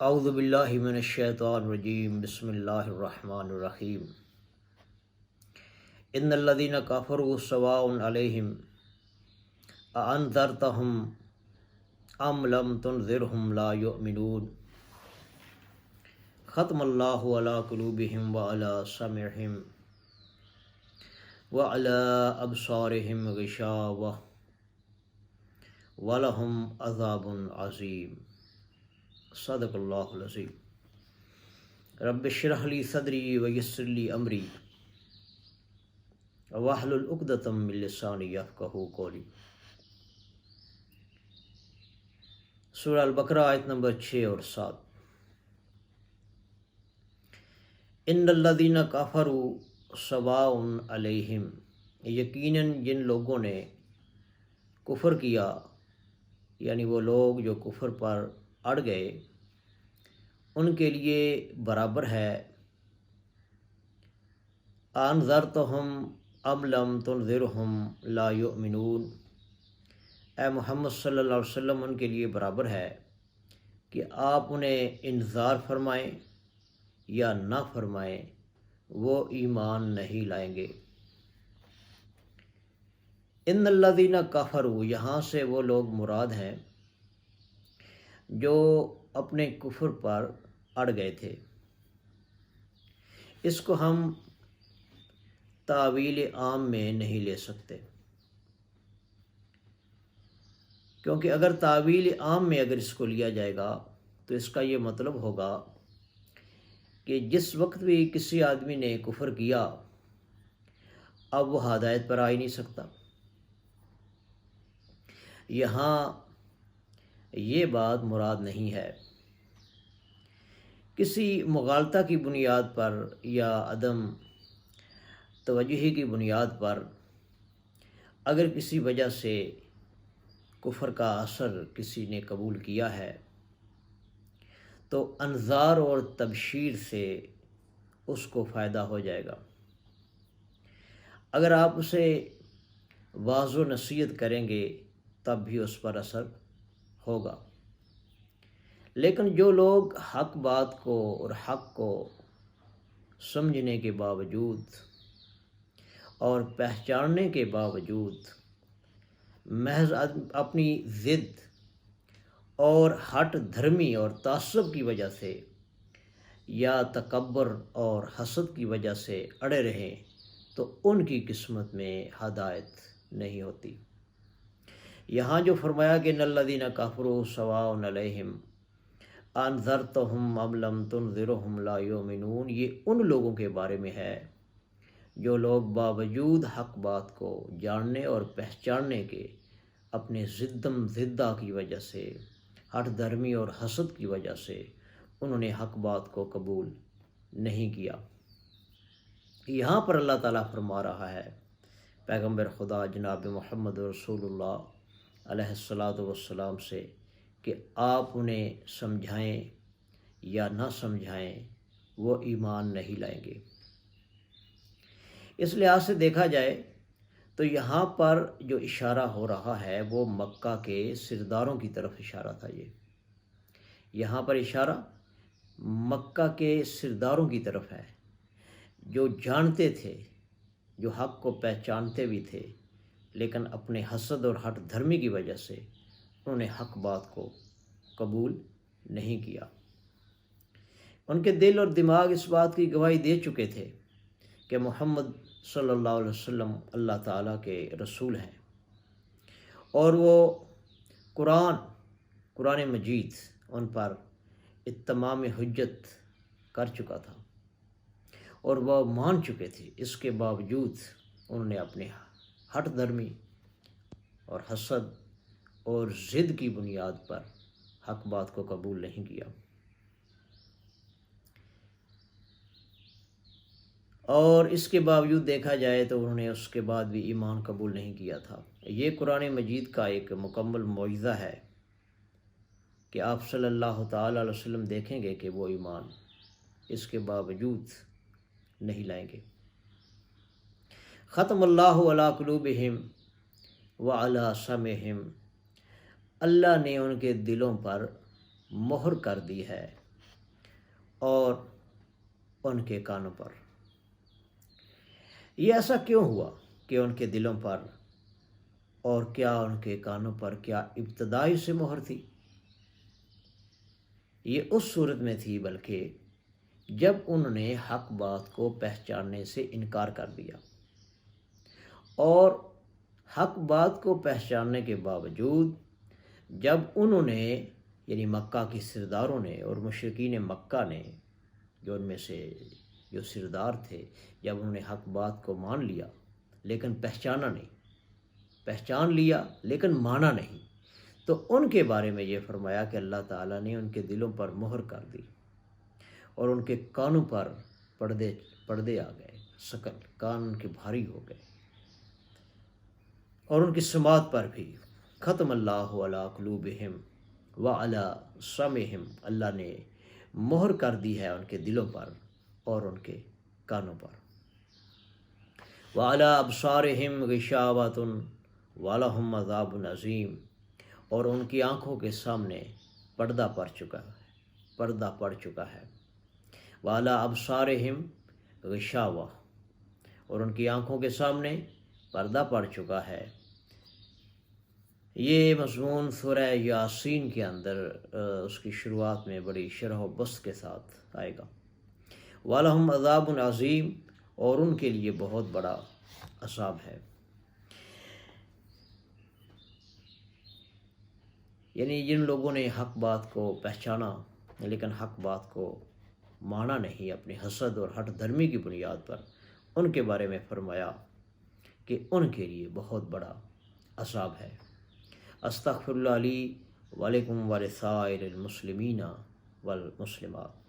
اعوذ باللہ من الشیطان الرجیم بسم اللہ الرحمن الرحیم ان الذین کفروا سواء علیہم اانذرتہم ام لم تنذرہم لا یؤمنون ختم اللہ علی قلوبہم وعلی سمعہم وعلی ابصارہم غشاوہ ولہم عذاب عظیم۔ صدق اللہ العظیم۔ رب اشرح لی صدری ویسر لی امری واحلل عقدۃ من لسانی یفقہوا قولی۔ سورہ البقرہ آیت نمبر 6 اور 7۔ ان الذین کفروا سواء علیہم، یقیناً جن لوگوں نے کفر کیا، یعنی وہ لوگ جو کفر پر اڑ گئے، ان کے لیے برابر ہے انذرتہم ام لم تنذرہم لا یؤمنون، اے محمد صلی اللہ علیہ وسلم ان کے لیے برابر ہے کہ آپ انہیں انذار فرمائیں یا نہ فرمائیں، وہ ایمان نہیں لائیں گے۔ ان الذین کفروا، یہاں سے وہ لوگ مراد ہیں جو اپنے کفر پر اڑ گئے تھے۔ اس کو ہم تاویل عام میں نہیں لے سکتے، کیونکہ اگر تاویل عام میں اگر اس کو لیا جائے گا تو اس کا یہ مطلب ہوگا کہ جس وقت بھی کسی آدمی نے کفر کیا اب وہ ہدایت پر آ ہی نہیں سکتا۔ یہاں یہ بات مراد نہیں ہے۔ کسی مغالطہ کی بنیاد پر یا عدم توجہی کی بنیاد پر اگر کسی وجہ سے کفر کا اثر کسی نے قبول کیا ہے تو انذار اور تبشیر سے اس کو فائدہ ہو جائے گا۔ اگر آپ اسے واعظ و نصیحت کریں گے تب بھی اس پر اثر ہوگا۔ لیکن جو لوگ حق بات کو اور حق کو سمجھنے کے باوجود اور پہچاننے کے باوجود محض اپنی ضد اور ہٹ دھرمی اور تعصب کی وجہ سے یا تکبر اور حسد کی وجہ سے اڑے رہیں تو ان کی قسمت میں ہدایت نہیں ہوتی۔ یہاں جو فرمایا کہ ان الذین کفروا سواء علیہم انذرتہم ام لم تنذرہم لا یؤمنون، یہ ان لوگوں کے بارے میں ہے جو لوگ باوجود حق بات کو جاننے اور پہچاننے کے اپنے ضدہ کی وجہ سے، ہٹ دھرمی اور حسد کی وجہ سے انہوں نے حق بات کو قبول نہیں کیا۔ یہاں پر اللہ تعالیٰ فرما رہا ہے پیغمبر خدا جناب محمد رسول اللہ علیہ الصلاۃ والسلام سے کہ آپ انہیں سمجھائیں یا نہ سمجھائیں، وہ ایمان نہیں لائیں گے۔ اس لحاظ سے دیکھا جائے تو یہاں پر جو اشارہ ہو رہا ہے وہ مکہ کے سرداروں کی طرف اشارہ تھا۔ یہاں پر اشارہ مکہ کے سرداروں کی طرف ہے جو جانتے تھے، جو حق کو پہچانتے بھی تھے، لیکن اپنے حسد اور ہٹ دھرمی کی وجہ سے انہوں نے حق بات کو قبول نہیں کیا۔ ان کے دل اور دماغ اس بات کی گواہی دے چکے تھے کہ محمد صلی اللہ علیہ وسلم اللہ تعالیٰ کے رسول ہیں، اور وہ قرآن مجید ان پر اتمام حجت کر چکا تھا اور وہ مان چکے تھے۔ اس کے باوجود انہوں نے اپنے ہٹ دھرمی اور حسد اور ضد کی بنیاد پر حق بات کو قبول نہیں کیا، اور اس کے باوجود دیکھا جائے تو انہوں نے اس کے بعد بھی ایمان قبول نہیں کیا تھا۔ یہ قرآن مجید کا ایک مکمل معجزہ ہے کہ آپ صلی اللہ تعالیٰ علیہ وسلم دیکھیں گے کہ وہ ایمان اس کے باوجود نہیں لائیں گے۔ ختم اللہ علی قلوبہم وعلی سمعہم، اللہ نے ان کے دلوں پر مہر کر دی ہے اور ان کے کانوں پر۔ یہ ایسا کیوں ہوا کہ ان کے دلوں پر اور کیا ان کے کانوں پر کیا ابتدائی سے مہر تھی؟ یہ اس صورت میں تھی بلکہ جب انہوں نے حق بات کو پہچاننے سے انکار کر دیا، اور حق بات کو پہچاننے کے باوجود جب انہوں نے یعنی مکہ کے سرداروں نے اور مشرکین مکہ نے، جو ان میں سے جو سردار تھے، جب انہوں نے حق بات کو مان لیا لیکن پہچانا نہیں، پہچان لیا لیکن مانا نہیں، تو ان کے بارے میں یہ فرمایا کہ اللہ تعالیٰ نے ان کے دلوں پر مہر کر دی اور ان کے کانوں پر پردے آ گئے، شکل کان ان کے بھاری ہو گئے، اور ان کی سماعت پر بھی ختم اللہ علی قلوبہم وعلی سمعہم، اللہ نے مہر کر دی ہے ان کے دلوں پر اور ان کے کانوں پر۔ وعلی ابصارہم غشاوۃ ولہم عذاب عظیم، اور ان کی آنکھوں کے سامنے پردہ پڑ چکا ہے۔ وعلی ابصارہم غشاوہ، اور ان کی آنکھوں کے سامنے پردہ پڑ چکا ہے۔ یہ مضمون سورہ یاسین کے اندر اس کی شروعات میں بڑی شرح و بسط کے ساتھ آئے گا۔ وَلَهُمْ عَذَابٌ عَظِيمٌ، اور ان کے لیے بہت بڑا عذاب ہے۔ یعنی جن لوگوں نے حق بات کو پہچانا لیکن حق بات کو مانا نہیں اپنی حسد اور ہٹ دھرمی کی بنیاد پر، ان کے بارے میں فرمایا کہ ان کے لیے بہت بڑا عذاب ہے۔ استغفر اللہ لی ولکم ولسائر المسلمین والمسلمات۔